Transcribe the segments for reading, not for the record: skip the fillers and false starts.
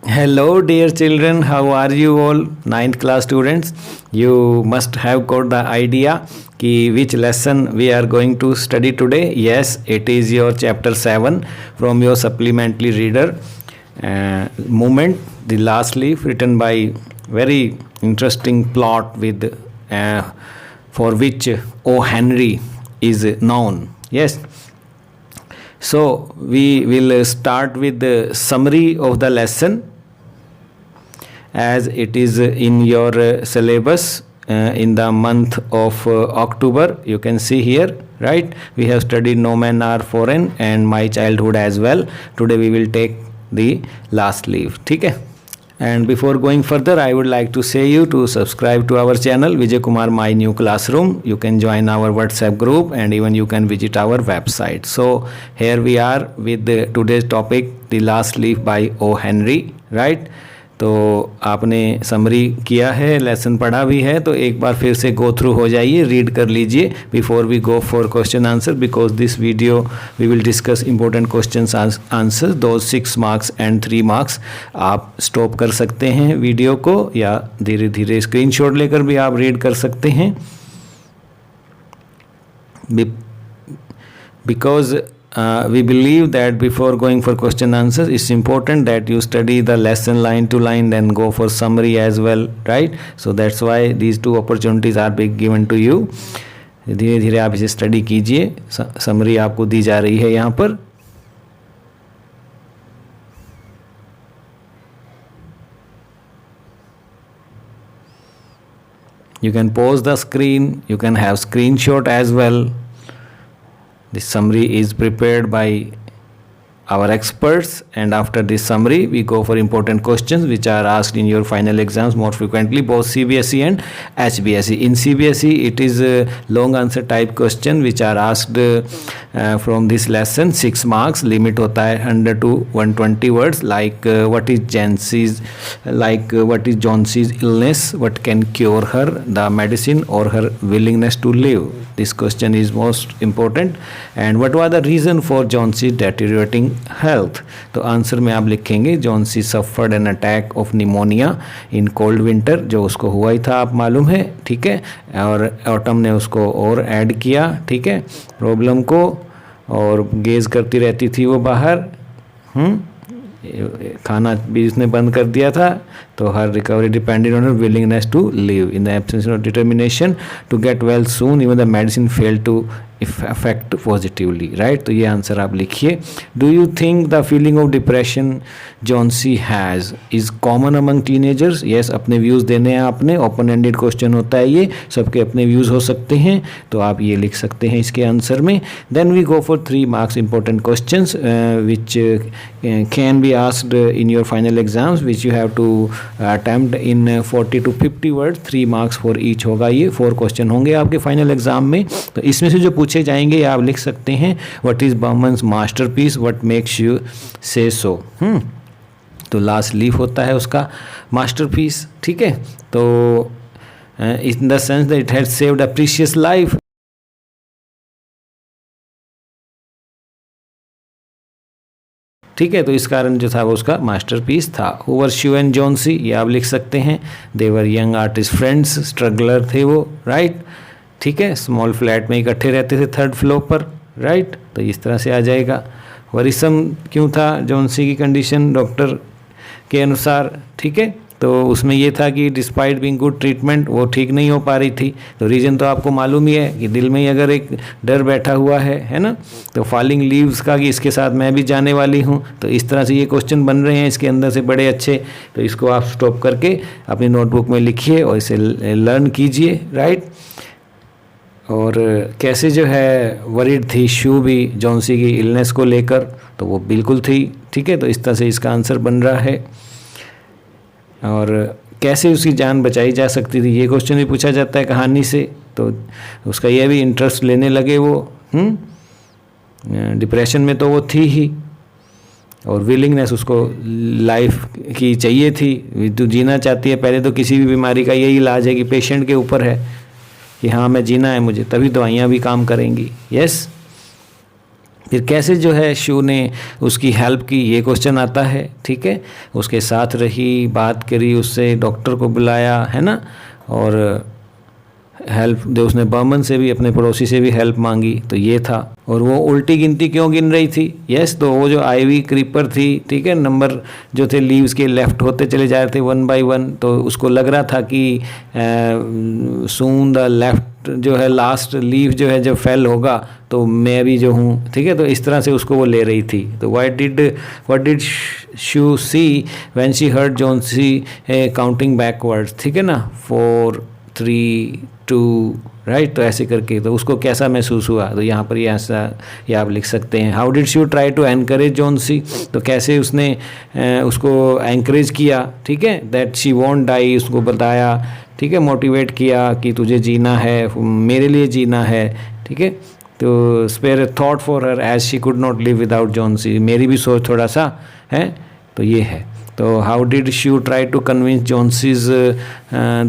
Hello, dear children. How are you all? Ninth class students. You must have got the idea कि which lesson we are going to study today. Yes, it is your chapter 7 from your supplementary reader. Movement, the last leaf, written by very interesting plot with for which O. Henry is known. Yes. So we will start with the summary of the lesson as it is in your syllabus in the month of October. You can see here, right? We have studied No Men Are Foreign and My Childhood as well. Today we will take the last leaf. ठीक है? And before going further, I would like to say you to subscribe to our channel Vijay Kumar My New Classroom. You can join our WhatsApp group and even you can visit our website. So here we are with today's topic, The Last Leaf by O. Henry, right? तो आपने summary किया है, lesson पढ़ा भी है, तो एक बार फिर से गो थ्रू हो जाइए, रीड कर लीजिए before we go for question answer, because this video we will discuss important question answer, दो 6 मार्क्स एंड 3 मार्क्स. आप स्टॉप कर सकते हैं वीडियो को या धीरे धीरे स्क्रीनशॉट लेकर भी आप रीड कर सकते हैं, because we believe that before going for question answers it's important that you study the lesson line to line, then go for summary as well, right? So that's why these two opportunities are being given to you. धीरे धीरे आप इसे study कीजिए. Summary आपको दी जा रही है यहाँ पर. You can pause the screen, you can have screenshot as well. This summary is prepared by our experts, and after this summary we go for important questions which are asked in your final exams more frequently, both CBSE and HBSE. In CBSE it is a long answer type question which are asked from this lesson. 6 marks, limit होता है 100 to 120 words, like what is Johnson's illness, what can cure her, the medicine or her willingness to live. This question is most important. And what was the reason for Johnson's deteriorating health? तो answer में आप लिखेंगे Johnsy suffered an attack of pneumonia in cold winter, जो उसको हुआ ही था, आप मालूम है, ठीक है, और ऑटम ने उसको और ऐड किया, ठीक है, प्रॉब्लम को, और गेज करती रहती थी वो बाहर, खाना भी उसने बंद कर दिया था, तो her recovery depended on her willingness to live. In the absence of determination to get well soon even the medicine fail to effect positively, right? तो ये आंसर आप लिखिए. Do you think the feeling of depression Johnsy has is common among teenagers? Yes, अपने views देने हैं आपने, open ended question होता है ये, सबके अपने व्यूज़ हो सकते हैं, तो आप ये लिख सकते हैं इसके आंसर में. Then we go for 3 marks important question which can be asked in your final exams which you have to attempt in 40 to 50 words. 3 marks for each होगा, ये 4 क्वेश्चन होंगे आपके फाइनल एग्जाम में. तो इसमें से जो पूछे जाएंगे आप लिख सकते हैं. What is Burman's masterpiece, what makes you से सो. तो लास्ट लीफ होता है उसका मास्टरपीस, ठीक है. तो in the sense that it has saved a precious life. ठीक है, तो इस कारण जो था वो उसका मास्टरपीस था. Who were Sue and Johnsy, ये आप लिख सकते हैं. They were young artist friends, struggler थे वो, राइट? ठीक है, स्मॉल फ्लैट में इकट्ठे रहते थे 3rd फ्लोर पर, राइट? तो इस तरह से आ जाएगा. वरिसम क्यों था जॉन्सी की कंडीशन डॉक्टर के अनुसार, ठीक है, तो उसमें ये था कि डिस्पाइट बीइंग गुड ट्रीटमेंट वो ठीक नहीं हो पा रही थी. तो रीज़न तो आपको मालूम ही है कि दिल में ही अगर एक डर बैठा हुआ है ना, तो फॉलिंग लीव्स का कि इसके साथ मैं भी जाने वाली हूँ. तो इस तरह से ये क्वेश्चन बन रहे हैं इसके अंदर से बड़े अच्छे. तो इसको आप स्टॉप करके अपनी नोटबुक में लिखिए और इसे लर्न कीजिए, राइट? और कैसे जो है वरीड थी शू भी जॉन्सी की इलनेस को लेकर, तो वो बिल्कुल थी, ठीक है. तो इस तरह से इसका आंसर बन रहा है. और कैसे उसकी जान बचाई जा सकती थी, ये क्वेश्चन भी पूछा जाता है कहानी से. तो उसका यह भी इंटरेस्ट लेने लगे वो. डिप्रेशन में तो वो थी ही, और विलिंगनेस उसको लाइफ की चाहिए थी, तो जीना चाहती है. पहले तो किसी भी बीमारी का यही इलाज है कि पेशेंट के ऊपर है कि हाँ मैं जीना है मुझे, तभी दवाइयाँ भी काम करेंगी. यस, फिर कैसे जो है शू ने उसकी हेल्प की, ये क्वेश्चन आता है, ठीक है। उसके साथ रही, बात करी उससे, डॉक्टर को बुलाया, है ना, और हेल्प दे, उसने बर्मन से भी, अपने पड़ोसी से भी हेल्प मांगी, तो ये था। और वो उल्टी गिनती क्यों गिन रही थी? यस, तो वो जो आईवी क्रीपर थी, ठीक है, नंबर जो थे लीव्स के लेफ्ट होते चले जा रहे थे 1 by 1, तो उसको लग रहा था कि सून द लेफ्ट जो है लास्ट लीव जो है जब फेल होगा तो मैं भी जो हूँ, ठीक है, तो इस तरह से उसको वो ले रही थी। तो what did shoe see when she heard Johnsy counting backwards, ठीक है ना, 4 3 2, राइट। तो ऐसे करके तो उसको कैसा महसूस हुआ, तो यहाँ पर ये ऐसा ये आप लिख सकते हैं। How did Sue try to encourage Johnsy, तो कैसे उसने उसको एनकरेज किया, ठीक है, दैट शी वॉन्ट डाई, उसको बताया, ठीक है, मोटिवेट किया कि तुझे जीना है, मेरे लिए जीना है, ठीक है। तो spare thought for her as she could not live without Johnsy, मेरी भी सोच थोड़ा सा है, तो ये है। तो how did Sue try to convince Johnsy's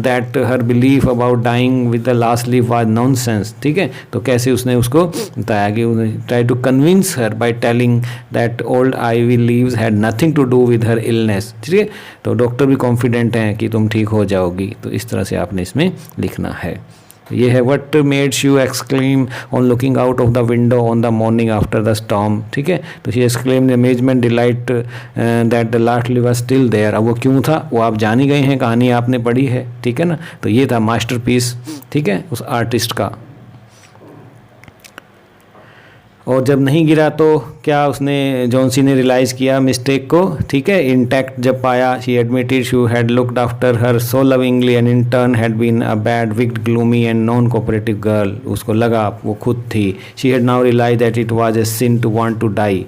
that her belief about dying with the last leaf was nonsense, ठीक है। तो कैसे उसने उसको बताया कि try to convince her by telling that old ivy leaves had nothing to do with her illness, ठीक है। तो डॉक्टर भी कॉन्फिडेंट हैं कि तुम ठीक हो जाओगी, तो इस तरह से आपने इसमें लिखना है। ये है what made Sue exclaim on looking out of the window on the morning after the storm, ठीक है। तो she exclaimed amazement delight that the last leaf was still there. अब वो क्यों था वो आप जान ही गए हैं, कहानी आपने पढ़ी है, ठीक है ना। तो ये था मास्टरपीस, ठीक है, उस आर्टिस्ट का। और जब नहीं गिरा तो क्या उसने जॉन्सी ने रियलाइज़ किया मिस्टेक को, ठीक है, इंटैक्ट जब पाया, she admitted Sue had looked after her so lovingly and in turn had been a bad wicked gloomy and non cooperative girl. उसको लगा वो खुद थी। She had now realise that it was a sin to want to die,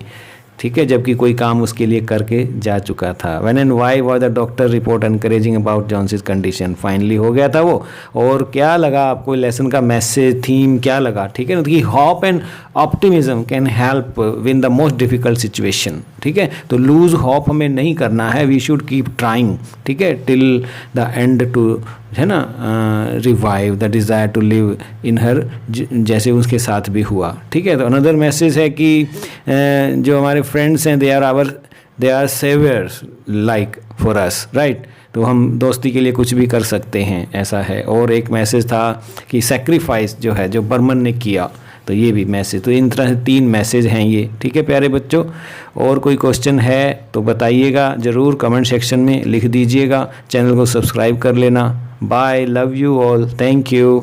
ठीक है, जबकि कोई काम उसके लिए करके जा चुका था। When and why was the doctor report encouraging about Johnsy's condition, finally हो गया था वो। और क्या लगा आपको लेसन का मैसेज, थीम क्या लगा, ठीक है ना, कि hope and optimism can help win the most difficult situation, ठीक है। तो लूज होप हमें नहीं करना है, वी शुड कीप ट्राइंग, ठीक है, टिल द एंड टू, है ना, revive the desire to live in her, जैसे उसके साथ भी हुआ, ठीक है। तो अनदर मैसेज है कि जो हमारे फ्रेंड्स हैं they are saviours like for us, right. तो हम दोस्ती के लिए कुछ भी कर सकते हैं, ऐसा है। और एक मैसेज था कि सेक्रीफाइस जो है जो बर्मन ने किया, तो ये भी मैसेज। तो इन तरह से 3 मैसेज हैं ये, ठीक है प्यारे बच्चों। और कोई क्वेश्चन है तो बताइएगा ज़रूर, कमेंट सेक्शन में लिख दीजिएगा। चैनल को सब्सक्राइब कर लेना। Bye, love you all, thank you.